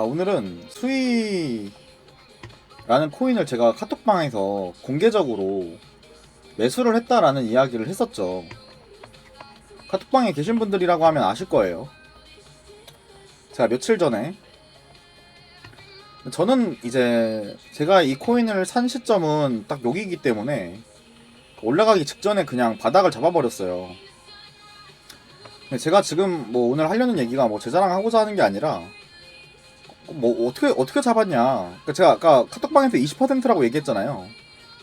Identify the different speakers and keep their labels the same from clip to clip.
Speaker 1: 오늘은 수이라는 코인을 제가 카톡방에서 공개적으로 매수를 했다라는 이야기를 했었죠. 카톡방에 계신 분들이라고 하면 아실 거예요. 제가 며칠 전에 저는 이제 제가 이 코인을 산 시점은 딱 여기이기 때문에 올라가기 직전에 그냥 바닥을 잡아버렸어요. 제가 지금 뭐 오늘 하려는 얘기가 뭐 제 자랑하고자 하는 게 아니라 뭐 어떻게 잡았냐. 그러니까 제가 아까 카톡방에서 20%라고 얘기했잖아요.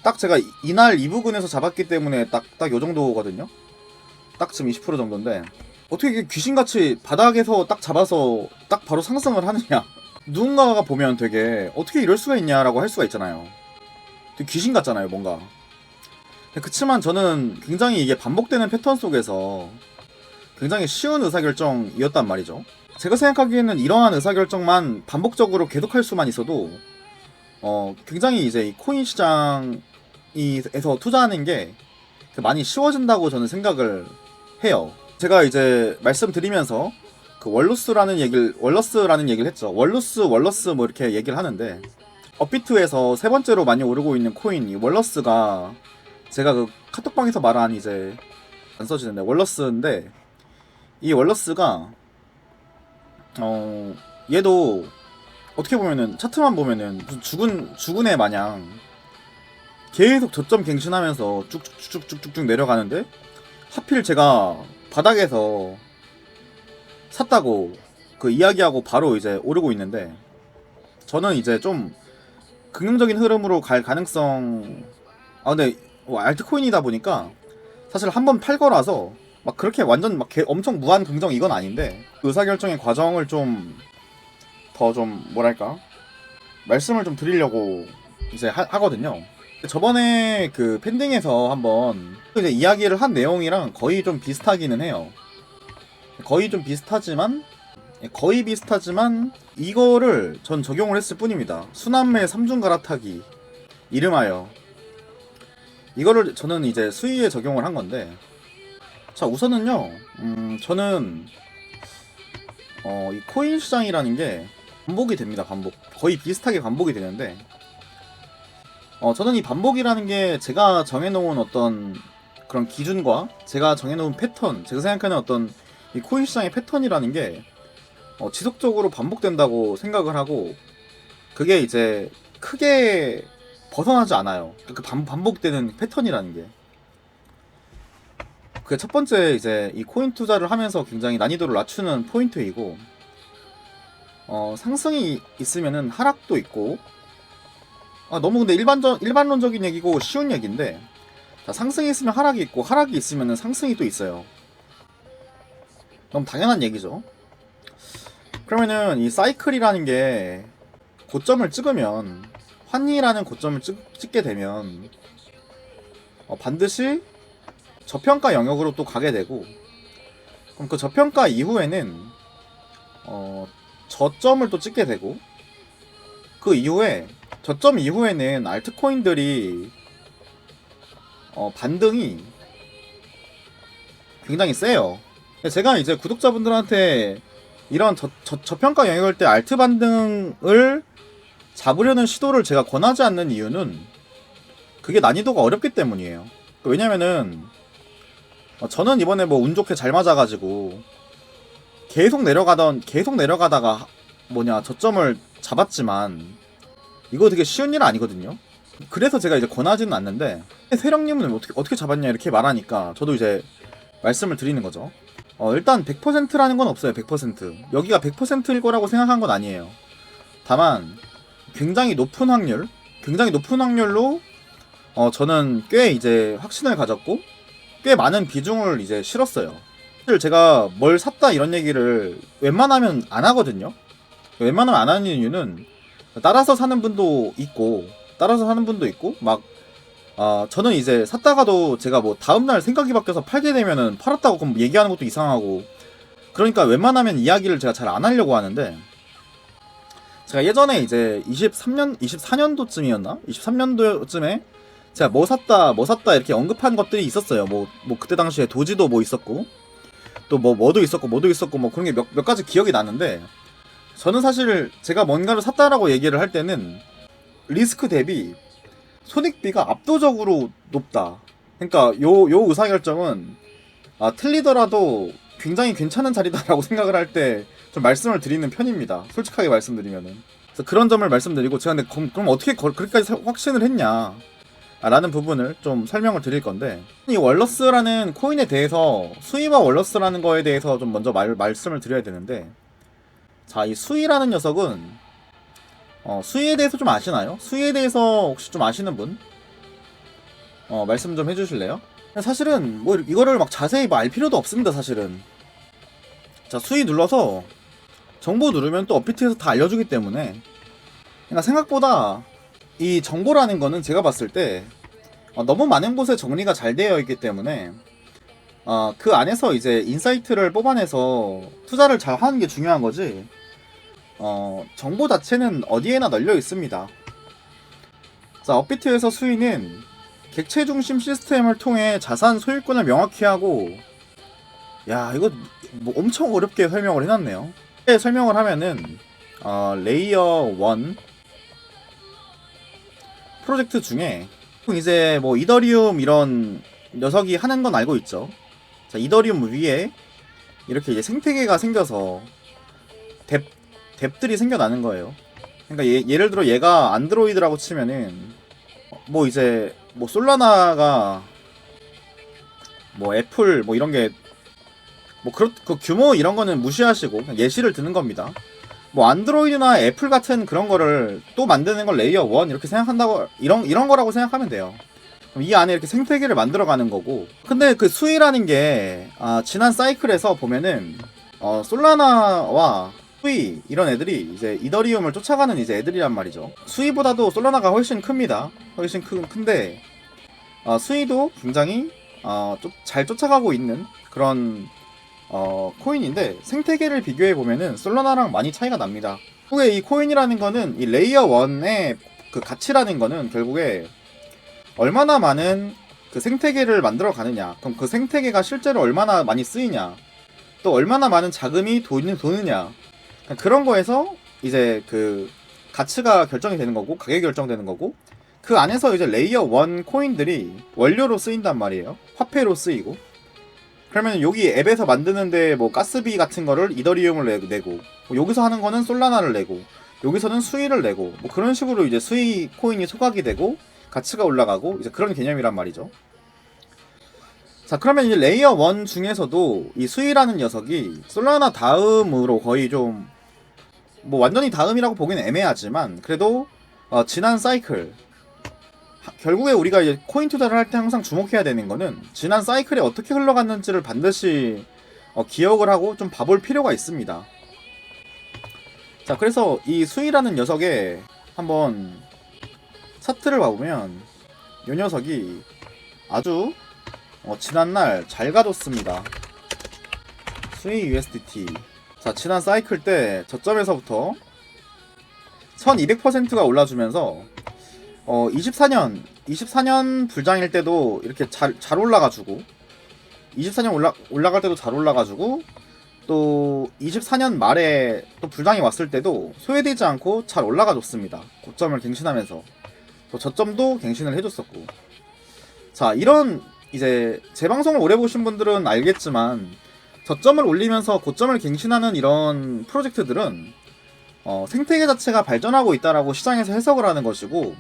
Speaker 1: 딱 제가 이날 이 부근에서 잡았기 때문에 딱 요 정도거든요. 딱 지금 20% 정도인데 어떻게 이게 귀신같이 바닥에서 딱 잡아서 딱 바로 상승을 하느냐. 누군가가 보면 되게 어떻게 이럴 수가 있냐라고 할 수가 있잖아요. 되게 귀신 같잖아요, 뭔가. 그치만 저는 굉장히 이게 반복되는 패턴 속에서 굉장히 쉬운 의사결정이었단 말이죠. 제가 생각하기에는 이러한 의사결정만 반복적으로 계속할 수만 있어도 굉장히 이제 이 코인 시장에서 투자하는 게 많이 쉬워진다고 저는 생각을 해요. 제가 이제 말씀드리면서 그 월러스라는 얘기를 했죠. 월러스 뭐 이렇게 얘기를 하는데 업비트에서 세 번째로 많이 오르고 있는 코인 이 월러스가 제가 그 카톡방에서 말한 이제 안 써지는데 월러스인데 이 월러스가 얘도 어떻게 보면은 차트만 보면은 무슨 죽은 애 마냥 계속 저점 갱신하면서 쭉쭉쭉쭉쭉 내려가는데 하필 제가 바닥에서 샀다고 그 이야기하고 바로 이제 오르고 있는데 저는 이제 좀 긍정적인 흐름으로 갈 가능성 근데 알트코인이다 보니까 사실 한번 팔 거라서 막 그렇게 완전 막 엄청 무한 긍정 이건 아닌데 의사결정의 과정을 좀 더 좀 뭐랄까 말씀을 좀 드리려고 이제 하거든요. 저번에 그 팬딩에서 한번 이제 이야기를 한 내용이랑 거의 좀 비슷하기는 해요. 거의 비슷하지만 이거를 전 적용을 했을 뿐입니다. 수남매 3중 갈아타기 이름하여 이거를 저는 이제 수위에 적용을 한 건데 자 우선은요 저는 이 코인 시장이라는 게 반복이 됩니다. 거의 비슷하게 반복이 되는데 저는 이 반복이라는 게 제가 정해놓은 어떤 그런 기준과 제가 정해놓은 패턴, 제가 생각하는 어떤 이 코인 시장의 패턴이라는 게 지속적으로 반복된다고 생각을 하고 그게 이제 크게 벗어나지 않아요. 그 반복되는 패턴이라는 게. 그게 첫 번째 이제 이 코인 투자를 하면서 굉장히 난이도를 낮추는 포인트이고 상승이 있으면은 하락도 있고 너무 근데 일반론적인 얘기고 쉬운 얘기인데 자, 상승이 있으면 하락이 있고 하락이 있으면은 상승이 또 있어요. 너무 당연한 얘기죠. 그러면은 이 사이클이라는 게 고점을 찍으면 환희라는 고점을 찍게 되면 반드시 저평가 영역으로 또 가게 되고 그럼 그 저평가 이후에는 저점을 또 찍게 되고 그 이후에 저점 이후에는 알트코인들이 반등이 굉장히 세요. 제가 이제 구독자분들한테 이런 저평가 영역일 때 알트 반등을 잡으려는 시도를 제가 권하지 않는 이유는 그게 난이도가 어렵기 때문이에요. 왜냐면은 저는 이번에 뭐 운 좋게 잘 맞아가지고 계속 내려가다가 저점을 잡았지만 이거 되게 쉬운 일 아니거든요. 그래서 제가 이제 권하지는 않는데 세령님은 어떻게 잡았냐 이렇게 말하니까 저도 이제 말씀을 드리는 거죠. 일단 100%라는 건 없어요. 100% 여기가 100%일 거라고 생각한 건 아니에요. 다만 굉장히 높은 확률로 저는 꽤 이제 확신을 가졌고 꽤 많은 비중을 이제 실었어요. 사실 제가 뭘 샀다 이런 얘기를 웬만하면 안 하거든요. 웬만하면 안 하는 이유는 따라서 사는 분도 있고 막 저는 이제 샀다가도 제가 뭐 다음날 생각이 바뀌어서 팔게 되면은 팔았다고 그럼 얘기하는 것도 이상하고 그러니까 웬만하면 이야기를 제가 잘 안 하려고 하는데 제가 예전에 이제 24년도쯤이었나? 23년도쯤에 제가 뭐 샀다 이렇게 언급한 것들이 있었어요. 뭐 그때 당시에 도지도 뭐 있었고 또 뭐도 있었고 뭐 그런 게 몇 가지 기억이 나는데 저는 사실 제가 뭔가를 샀다라고 얘기를 할 때는 리스크 대비 손익비가 압도적으로 높다. 그러니까 요 의사결정은 틀리더라도 굉장히 괜찮은 자리다라고 생각을 할 때 좀 말씀을 드리는 편입니다. 솔직하게 말씀드리면은. 그래서 그런 점을 말씀드리고 제가 근데 그럼 어떻게 그렇게까지 확신을 했냐 라는 부분을 좀 설명을 드릴 건데, 이 월러스라는 코인에 대해서 수위와 월러스라는 거에 대해서 좀 먼저 말씀을 드려야 되는데, 자, 이 수위라는 녀석은 수위에 대해서 좀 아시나요? 수위에 대해서 혹시 좀 아시는 분? 말씀 좀 해주실래요? 사실은 뭐 이거를 막 자세히 알 필요도 없습니다. 사실은. 자, 수위 눌러서 정보 누르면 또 업비트에서 다 알려주기 때문에, 그러니까 생각보다 이 정보라는 거는 제가 봤을 때 너무 많은 곳에 정리가 잘 되어 있기 때문에 그 안에서 이제 인사이트를 뽑아내서 투자를 잘 하는 게 중요한 거지, 정보 자체는 어디에나 널려 있습니다. 자, 업비트에서 수위는 객체 중심 시스템을 통해 자산 소유권을 명확히 하고, 야, 이거 뭐 엄청 어렵게 설명을 해놨네요. 설명을 하면은 레이어 1 프로젝트 중에 이제 뭐 이더리움 이런 녀석이 하는 건 알고 있죠. 자, 이더리움 위에 이렇게 이제 생태계가 생겨서 뎁들이 생겨나는 거예요. 그러니까 예를 들어 얘가 안드로이드라고 치면은 뭐 이제 뭐 솔라나가 뭐 애플 뭐 이런 게 뭐 그 규모 이런 거는 무시하시고 그냥 예시를 드는 겁니다. 뭐 안드로이드나 애플 같은 그런 거를 또 만드는 걸 레이어 1 이렇게 생각한다고, 이런 거라고 생각하면 돼요. 그럼 이 안에 이렇게 생태계를 만들어 가는 거고, 근데 그 수위라는 게 지난 사이클에서 보면은 솔라나와 수위 이런 애들이 이제 이더리움을 쫓아가는 이제 애들이란 말이죠. 수위보다도 솔라나가 훨씬 큽니다. 훨씬 큰데 수위도 굉장히 잘 쫓아가고 있는 그런 코인인데, 생태계를 비교해 보면은 솔라나랑 많이 차이가 납니다. 결국에 이 코인이라는 거는 이 레이어 1의 그 가치라는 거는 결국에 얼마나 많은 그 생태계를 만들어 가느냐, 그럼 그 생태계가 실제로 얼마나 많이 쓰이냐, 또 얼마나 많은 자금이 도느냐, 그런 거에서 이제 그 가치가 결정이 되는 거고, 가격이 결정되는 거고, 그 안에서 이제 레이어 1 코인들이 원료로 쓰인단 말이에요. 화폐로 쓰이고. 그러면 여기 앱에서 만드는데 뭐 가스비 같은 거를 이더리움을 내고, 뭐 여기서 하는 거는 솔라나를 내고, 여기서는 수위를 내고, 뭐 그런 식으로 이제 수위 코인이 소각이 되고 가치가 올라가고, 이제 그런 개념이란 말이죠. 자, 그러면 이제 레이어 1 중에서도 이 수위라는 녀석이 솔라나 다음으로 거의 좀 뭐 완전히 다음이라고 보기는 애매하지만, 그래도 지난 사이클, 결국에 우리가 이제 코인 투자를 할 때 항상 주목해야 되는 거는 지난 사이클에 어떻게 흘러갔는지를 반드시 기억을 하고 좀 봐볼 필요가 있습니다. 자, 그래서 이 수위라는 녀석의 한번 차트를 봐보면 이 녀석이 아주 지난날 잘 가줬습니다. 수위 USDT. 자, 지난 사이클 때 저점에서부터 1200%가 올라주면서 24년 불장일 때도 이렇게 잘 올라가지고, 24년 올라갈 때도 잘 올라가지고, 또 24년 말에 또 불장이 왔을 때도 소외되지 않고 잘 올라가줬습니다. 고점을 갱신하면서 또 저점도 갱신을 해줬었고. 자, 이런 이제 제 방송을 오래 보신 분들은 알겠지만, 저점을 올리면서 고점을 갱신하는 이런 프로젝트들은 생태계 자체가 발전하고 있다라고 시장에서 해석을 하는 것이고,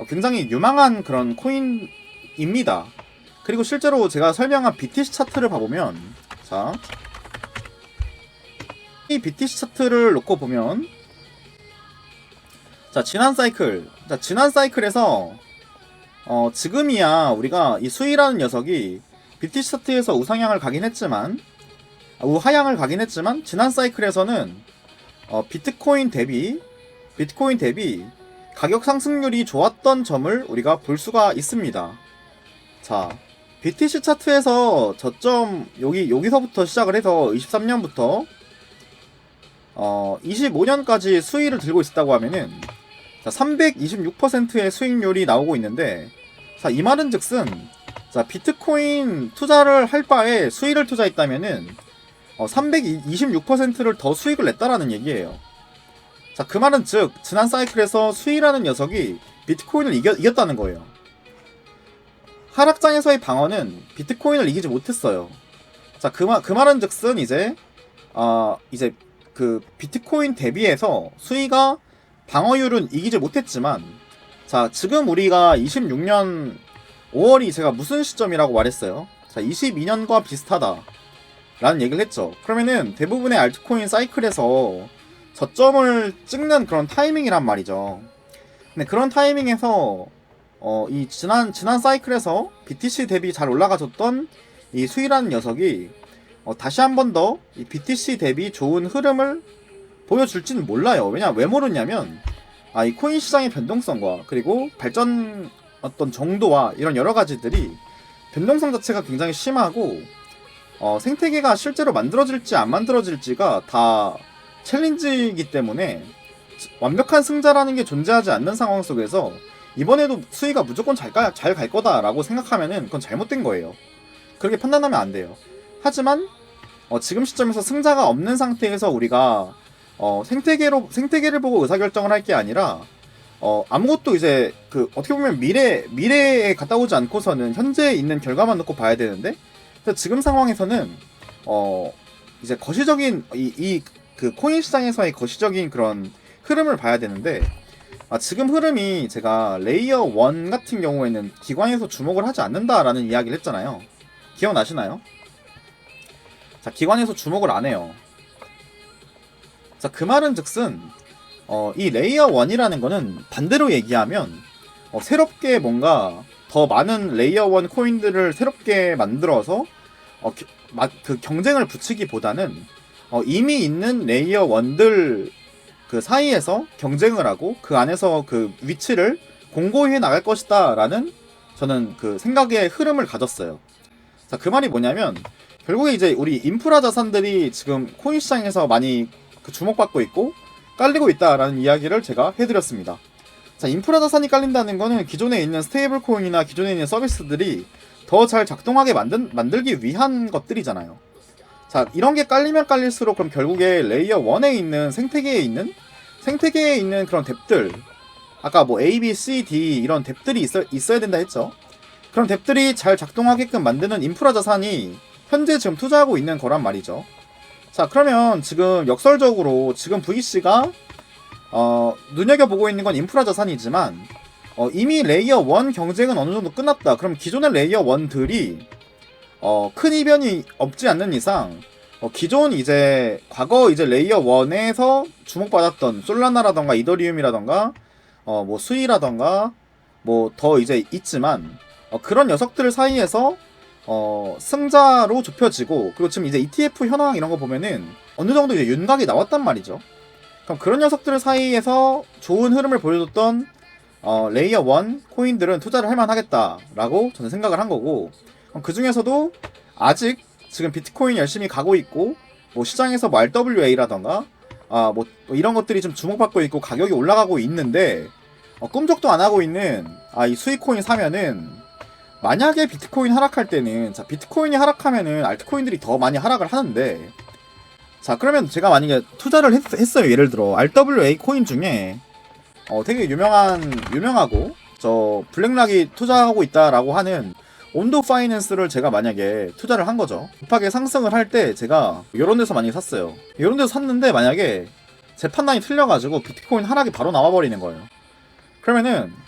Speaker 1: 굉장히 유망한 그런 코인입니다. 그리고 실제로 제가 설명한 BTC 차트를 봐보면, 자, 이 BTC 차트를 놓고 보면, 자, 지난 사이클에서 지금이야 우리가 이 수위라는 녀석이 BTC 차트에서 우상향을 가긴 했지만, 우하향을 가긴 했지만, 지난 사이클에서는 비트코인 대비 가격 상승률이 좋았던 점을 우리가 볼 수가 있습니다. 자, BTC 차트에서 저점 여기서부터 시작을 해서 23년부터 25년까지 수위를 들고 있었다고 하면은, 자, 326%의 수익률이 나오고 있는데, 자, 이 말은 즉슨, 자, 비트코인 투자를 할 바에 수위를 투자했다면은 326%를 더 수익을 냈다라는 얘기예요. 자, 그 말은 즉 지난 사이클에서 수희라는 녀석이 비트코인을 이겼다는 거예요. 하락장에서의 방어는 비트코인을 이기지 못했어요. 자, 그 말은 즉슨 이제 그 비트코인 대비해서 수희가 방어율은 이기지 못했지만, 자, 지금 우리가 26년 5월이 제가 무슨 시점이라고 말했어요. 자, 22년과 비슷하다 라는 얘기를 했죠. 그러면은 대부분의 알트코인 사이클에서 저점을 찍는 그런 타이밍이란 말이죠. 근데 그런 타이밍에서 이 지난 사이클에서 BTC 대비 잘 올라가줬던 이 수희라는 녀석이 다시 한 번 더 이 BTC 대비 좋은 흐름을 보여줄지는 몰라요. 왜 모르냐면 이 코인 시장의 변동성과 그리고 발전 어떤 정도와 이런 여러 가지들이 변동성 자체가 굉장히 심하고 생태계가 실제로 만들어질지 안 만들어질지가 다 챌린지이기 때문에 완벽한 승자라는 게 존재하지 않는 상황 속에서 이번에도 수희가 무조건 잘 갈 거다라고 생각하면은 그건 잘못된 거예요. 그렇게 판단하면 안 돼요. 하지만 지금 시점에서 승자가 없는 상태에서 우리가 생태계를 보고 의사결정을 할 게 아니라 아무것도 이제 어떻게 보면 미래에 갔다 오지 않고서는 현재에 있는 결과만 놓고 봐야 되는데, 지금 상황에서는 이제 거시적인 그 코인 시장에서의 거시적인 그런 흐름을 봐야 되는데, 지금 흐름이 제가 레이어 1 같은 경우에는 기관에서 주목을 하지 않는다라는 이야기를 했잖아요. 기억나시나요? 자, 기관에서 주목을 안 해요. 자, 그 말은 즉슨 이 레이어 1이라는 거는 반대로 얘기하면 새롭게 뭔가 더 많은 레이어 1 코인들을 새롭게 만들어서 그 경쟁을 붙이기보다는 이미 있는 레이어 1들 그 사이에서 경쟁을 하고 그 안에서 그 위치를 공고히 해 나갈 것이다 라는 저는 그 생각의 흐름을 가졌어요. 자, 그 말이 뭐냐면 결국에 이제 우리 인프라 자산들이 지금 코인 시장에서 많이 주목받고 있고 깔리고 있다라는 이야기를 제가 해드렸습니다. 자, 인프라 자산이 깔린다는 거는 기존에 있는 스테이블 코인이나 기존에 있는 서비스들이 더 잘 작동하게 만들기 위한 것들이잖아요. 자, 이런 게 깔리면 깔릴수록 그럼 결국에 레이어 1에 있는 생태계에 있는 그런 뎁들, 아까 뭐 A, B, C, D 이런 뎁들이 있어야 된다 했죠. 그런 뎁들이 잘 작동하게끔 만드는 인프라 자산이 현재 지금 투자하고 있는 거란 말이죠. 자, 그러면 지금 역설적으로 지금 VC가 눈여겨보고 있는 건 인프라 자산이지만 이미 레이어 1 경쟁은 어느 정도 끝났다. 그럼 기존의 레이어 1들이 큰 이변이 없지 않는 이상 기존 이제 과거 이제 레이어 1에서 주목받았던 솔라나라던가 이더리움이라던가 뭐 수이라던가 뭐 더 이제 있지만 그런 녀석들 사이에서 승자로 좁혀지고, 그리고 지금 이제 ETF 현황 이런 거 보면은 어느 정도 이제 윤곽이 나왔단 말이죠. 그럼 그런 녀석들 사이에서 좋은 흐름을 보여줬던 레이어 1 코인들은 투자를 할 만하겠다라고 저는 생각을 한 거고, 그 중에서도 아직 지금 비트코인 열심히 가고 있고 뭐 시장에서 뭐 RWA라던가 뭐 이런 것들이 좀 주목받고 있고 가격이 올라가고 있는데 꿈쩍도 안 하고 있는 이 수익코인 사면은, 만약에 비트코인 하락할 때는, 자, 비트코인이 하락하면은 알트코인들이 더 많이 하락을 하는데, 자, 그러면 제가 만약에 투자를 했어요. 예를 들어 RWA 코인 중에 되게 유명하고 저 블랙락이 투자하고 있다라고 하는 온도 파이낸스를 제가 만약에 투자를 한 거죠. 급하게 상승을 할 때 제가 이런 데서 많이 샀어요. 이런 데서 샀는데 만약에 제 판단이 틀려가지고 비트코인 하락이 바로 나와버리는 거예요. 그러면은